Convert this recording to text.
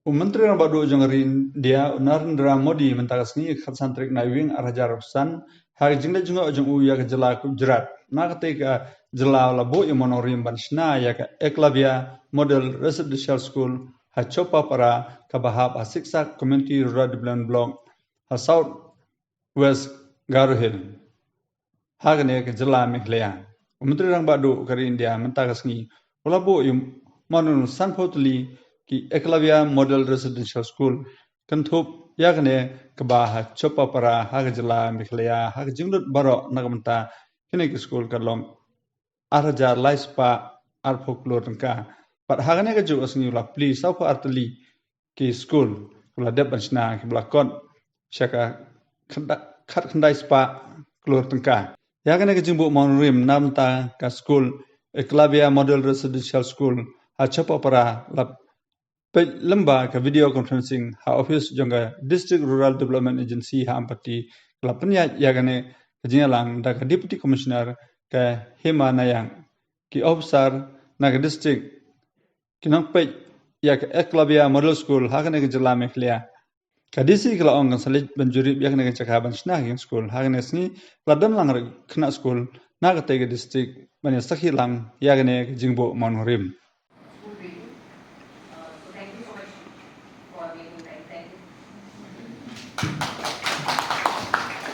Menteri yang baru jengari dia Narendra Modi mentaksni santrik naiwing arajar pesan hari jingda juga ujung uya ke jela Gujarat. Nah ketika jela labo yang monorim bansna ya ke Eklavia Model Residential School hacopa para kabahap hasiksa community rural development block ha South West Garo Hill. Hagne ke jela Meghalaya. Menteri yang baru kari India mentaksni labo yang manun sanpotli ki Eklavia Model Residential School kan thup yakne kebah chopa para hagjala Meghalaya hag jingdut baro nagamta kini ki school kalong arja laispa arfoklor ka pat hagane ka ju asni la pli safa artli ki school kula deb ansna ki blakon shaka khat khandai spa klor tengka yakne ka jingbu monrim namta ka school Eklavia Model Residential School ha chopa para la lembah ke video conferencing ha office jonga district rural development agency ha ampati kelapnya yagane kejingalang da deputy commissioner ke Himanayang ki officer na district kinang pe ya ke Eklavia Model School ha kane ke jela Meghalaya kadisi kala ong salit banjuri ya kane ke cakaban sna ging school ha kane sni ladam lang kena school na ke district banya sakhilang ya kane jingbo monrim